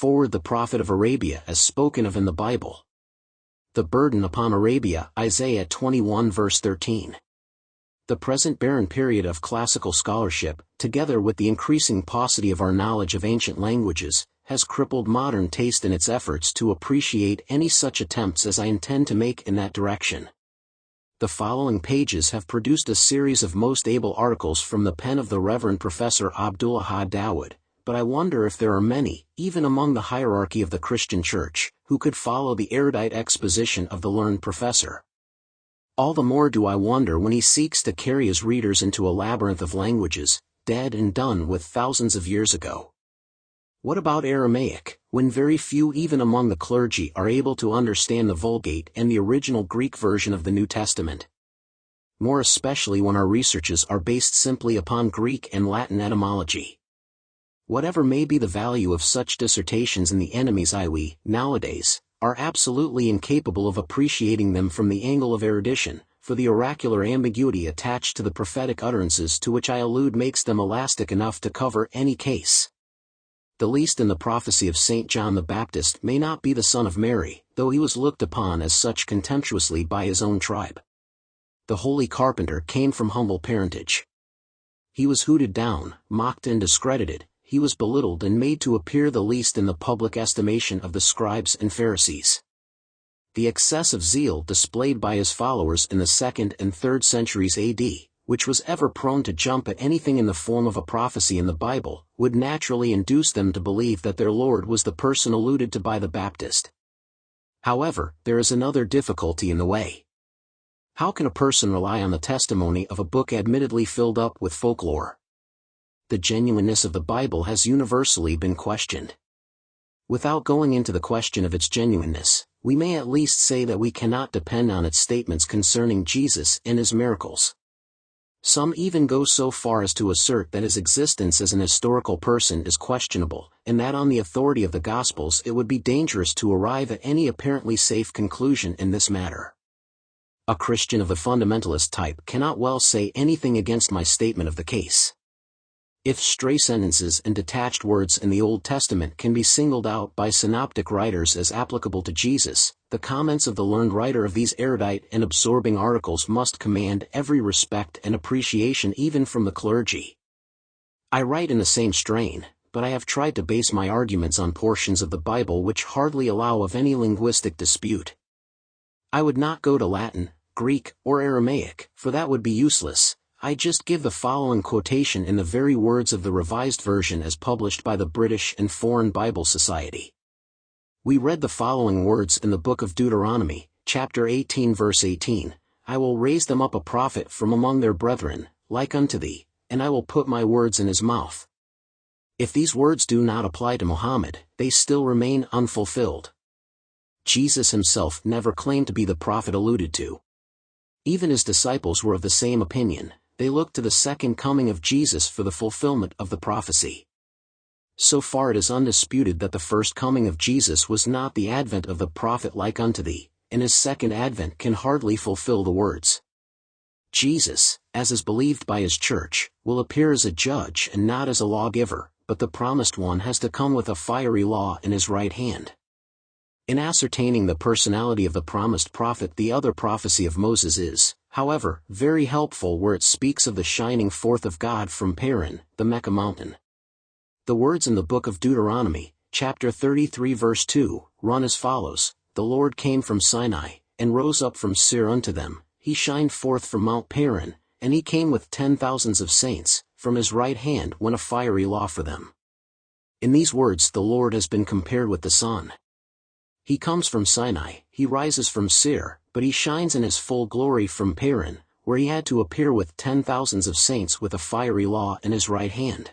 Foreword, the prophet of Arabia as spoken of in the Bible. The burden upon Arabia, Isaiah 21 verse 13. The present barren period of classical scholarship, together with the increasing paucity of our knowledge of ancient languages, has crippled modern taste in its efforts to appreciate any such attempts as I intend to make in that direction. The following pages have produced a series of most able articles from the pen of the Reverend Professor Abdullah Dawood, but I wonder if there are many, even among the hierarchy of the Christian Church, who could follow the erudite exposition of the learned professor. All the more do I wonder when he seeks to carry his readers into a labyrinth of languages, dead and done with thousands of years ago. What about Aramaic, when very few even among the clergy are able to understand the Vulgate and the original Greek version of the New Testament? More especially when our researches are based simply upon Greek and Latin etymology. Whatever may be the value of such dissertations in the enemy's eye, we, nowadays, are absolutely incapable of appreciating them from the angle of erudition, for the oracular ambiguity attached to the prophetic utterances to which I allude makes them elastic enough to cover any case. The least in the prophecy of St. John the Baptist may not be the son of Mary, though he was looked upon as such contemptuously by his own tribe. The holy carpenter came from humble parentage. He was hooted down, mocked and discredited. He was belittled and made to appear the least in the public estimation of the scribes and Pharisees. The excessive zeal displayed by his followers in the 2nd and 3rd centuries A.D., which was ever prone to jump at anything in the form of a prophecy in the Bible, would naturally induce them to believe that their Lord was the person alluded to by the Baptist. However, there is another difficulty in the way. How can a person rely on the testimony of a book admittedly filled up with folklore? The genuineness of the Bible has universally been questioned. Without going into the question of its genuineness, we may at least say that we cannot depend on its statements concerning Jesus and his miracles. Some even go so far as to assert that his existence as an historical person is questionable, and that on the authority of the Gospels it would be dangerous to arrive at any apparently safe conclusion in this matter. A Christian of the fundamentalist type cannot well say anything against my statement of the case. If stray sentences and detached words in the Old Testament can be singled out by synoptic writers as applicable to Jesus, the comments of the learned writer of these erudite and absorbing articles must command every respect and appreciation even from the clergy. I write in the same strain, but I have tried to base my arguments on portions of the Bible which hardly allow of any linguistic dispute. I would not go to Latin, Greek, or Aramaic, for that would be useless. I just give the following quotation in the very words of the Revised Version as published by the British and Foreign Bible Society. We read the following words in the book of Deuteronomy, chapter 18 verse 18, I will raise them up a prophet from among their brethren, like unto thee, and I will put my words in his mouth. If these words do not apply to Muhammad, they still remain unfulfilled. Jesus himself never claimed to be the prophet alluded to. Even his disciples were of the same opinion. They looked to the second coming of Jesus for the fulfillment of the prophecy. So far it is undisputed that the first coming of Jesus was not the advent of the prophet like unto thee, and his second advent can hardly fulfill the words. Jesus, as is believed by his church, will appear as a judge and not as a lawgiver, but the promised one has to come with a fiery law in his right hand. In ascertaining the personality of the promised prophet, the other prophecy of Moses is, however, very helpful where it speaks of the shining forth of God from Paran, the Mecca mountain. The words in the book of Deuteronomy, chapter 33 verse 2, run as follows, The Lord came from Sinai, and rose up from Seir unto them, he shined forth from Mount Paran, and he came with 10,000s of saints, from his right hand went a fiery law for them. In these words the Lord has been compared with the sun. He comes from Sinai, he rises from Seir, but he shines in his full glory from Paran, where he had to appear with 10,000s of saints with a fiery law in his right hand.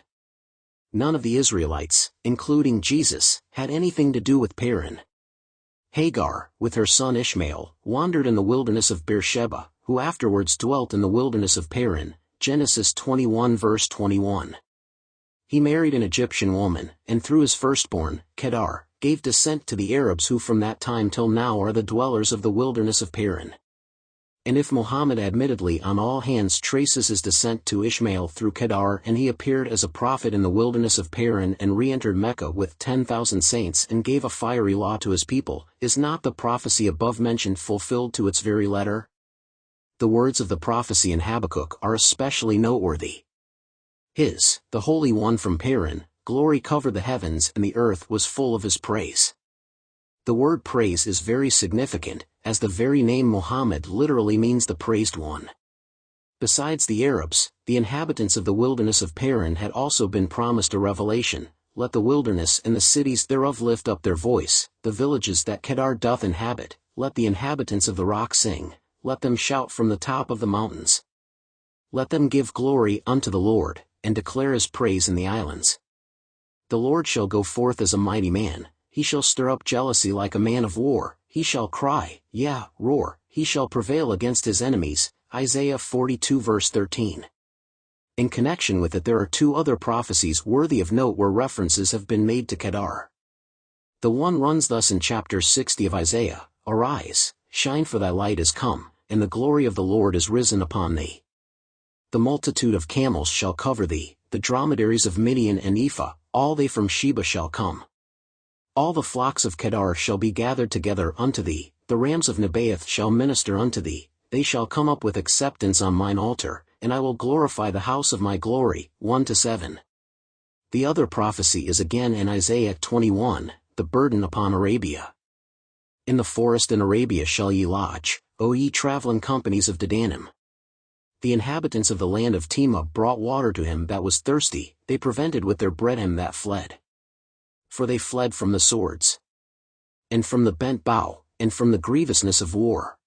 None of the Israelites, including Jesus, had anything to do with Paran. Hagar, with her son Ishmael, wandered in the wilderness of Beersheba, who afterwards dwelt in the wilderness of Paran, Genesis 21 verse 21. He married an Egyptian woman, and through his firstborn, Kedar, gave descent to the Arabs who from that time till now are the dwellers of the wilderness of Paran. And if Muhammad admittedly on all hands traces his descent to Ishmael through Kedar, and he appeared as a prophet in the wilderness of Paran and re-entered Mecca with 10,000 saints and gave a fiery law to his people, is not the prophecy above mentioned fulfilled to its very letter? The words of the prophecy in Habakkuk are especially noteworthy. The Holy One from Paran, glory covered the heavens and the earth was full of his praise. The word praise is very significant, as the very name Muhammad literally means the praised one. Besides the Arabs, the inhabitants of the wilderness of Paran had also been promised a revelation. Let the wilderness and the cities thereof lift up their voice, the villages that Kedar doth inhabit, let the inhabitants of the rock sing, let them shout from the top of the mountains. Let them give glory unto the Lord, and declare his praise in the islands. The Lord shall go forth as a mighty man, he shall stir up jealousy like a man of war, he shall cry, yea, roar, he shall prevail against his enemies. Isaiah 42 verse 13. In connection with it there are two other prophecies worthy of note where references have been made to Kedar. The one runs thus in chapter 60 of Isaiah, Arise, shine for thy light is come, and the glory of the Lord is risen upon thee. The multitude of camels shall cover thee, the dromedaries of Midian and Ephah, all they from Sheba shall come. All the flocks of Kedar shall be gathered together unto thee, the rams of Nebaioth shall minister unto thee, they shall come up with acceptance on mine altar, and I will glorify the house of my glory. 1-7. The other prophecy is again in Isaiah 21, the burden upon Arabia. In the forest in Arabia shall ye lodge, O ye travelling companies of Dedanim. The inhabitants of the land of Tema brought water to him that was thirsty, they prevented with their bread him that fled. For they fled from the swords, and from the bent bow, and from the grievousness of war.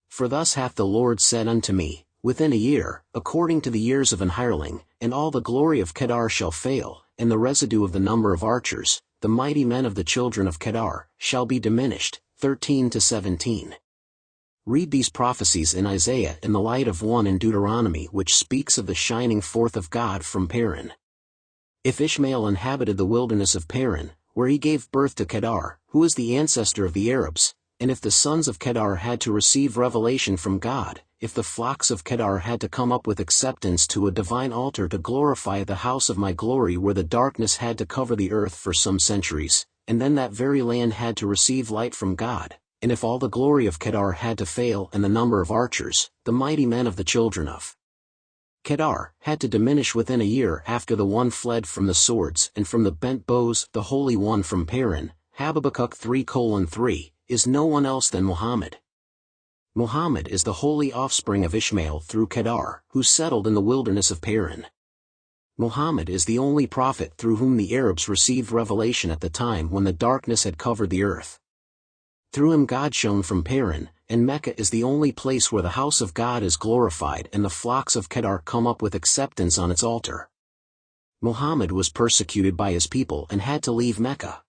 For thus hath the Lord said unto me, within a year, according to the years of an hireling, and all the glory of Kedar shall fail, and the residue of the number of archers, the mighty men of the children of Kedar, shall be diminished. 13-17. Read these prophecies in Isaiah in the light of one in Deuteronomy which speaks of the shining forth of God from Paran. If Ishmael inhabited the wilderness of Paran, where he gave birth to Kedar, who is the ancestor of the Arabs, and if the sons of Kedar had to receive revelation from God, if the flocks of Kedar had to come up with acceptance to a divine altar to glorify the house of my glory where the darkness had to cover the earth for some centuries, and then that very land had to receive light from God, and if all the glory of Kedar had to fail and the number of archers, the mighty men of the children of Kedar, had to diminish within a year after the one fled from the swords and from the bent bows, the Holy One from Paran, Habakkuk 3:3, is no one else than Muhammad. Muhammad is the holy offspring of Ishmael through Kedar, who settled in the wilderness of Paran. Muhammad is the only prophet through whom the Arabs received revelation at the time when the darkness had covered the earth. Through him God shone from Paran, and Mecca is the only place where the house of God is glorified and the flocks of Kedar come up with acceptance on its altar. Muhammad was persecuted by his people and had to leave Mecca.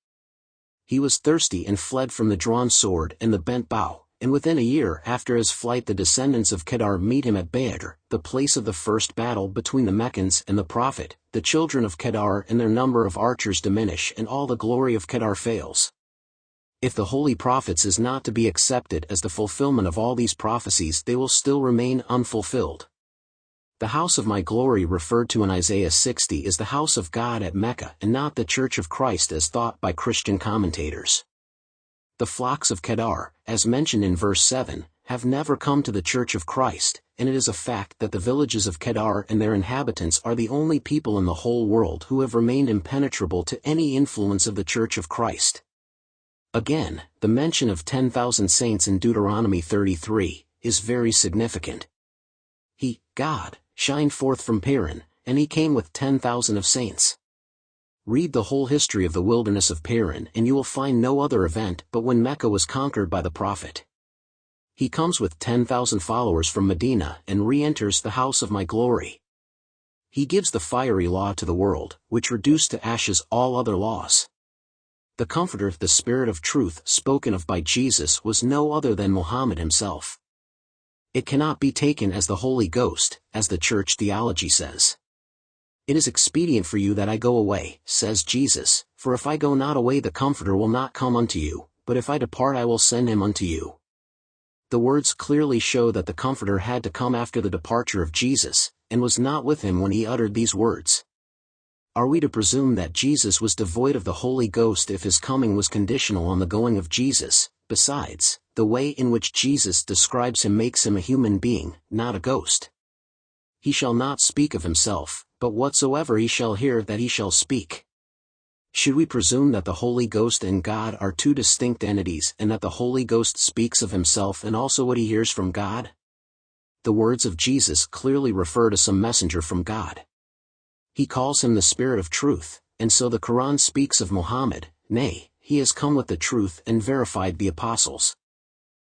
He was thirsty and fled from the drawn sword and the bent bow, and within a year after his flight the descendants of Kedar meet him at Badr, the place of the first battle between the Meccans and the Prophet. The children of Kedar and their number of archers diminish and all the glory of Kedar fails. If the holy prophets is not to be accepted as the fulfillment of all these prophecies, they will still remain unfulfilled. The house of my glory referred to in Isaiah 60 is the house of God at Mecca and not the Church of Christ as thought by Christian commentators. The flocks of Kedar, as mentioned in verse 7, have never come to the Church of Christ, and it is a fact that the villages of Kedar and their inhabitants are the only people in the whole world who have remained impenetrable to any influence of the Church of Christ. Again, the mention of 10,000 saints in Deuteronomy 33, is very significant. He, God, shined forth from Paran, and he came with 10,000 of saints. Read the whole history of the wilderness of Paran and you will find no other event but when Mecca was conquered by the prophet. He comes with 10,000 followers from Medina and re-enters the house of my glory. He gives the fiery law to the world, which reduced to ashes all other laws. The Comforter, the Spirit of truth spoken of by Jesus, was no other than Muhammad himself. It cannot be taken as the Holy Ghost, as the church theology says. It is expedient for you that I go away, says Jesus, for if I go not away the Comforter will not come unto you, but if I depart I will send him unto you. The words clearly show that the Comforter had to come after the departure of Jesus, and was not with him when he uttered these words. Are we to presume that Jesus was devoid of the Holy Ghost if his coming was conditional on the going of Jesus? Besides, the way in which Jesus describes him makes him a human being, not a ghost. He shall not speak of himself, but whatsoever he shall hear that he shall speak. Should we presume that the Holy Ghost and God are two distinct entities and that the Holy Ghost speaks of himself and also what he hears from God? The words of Jesus clearly refer to some messenger from God. He calls him the Spirit of Truth, and so the Quran speaks of Muhammad, nay, he has come with the truth and verified the apostles.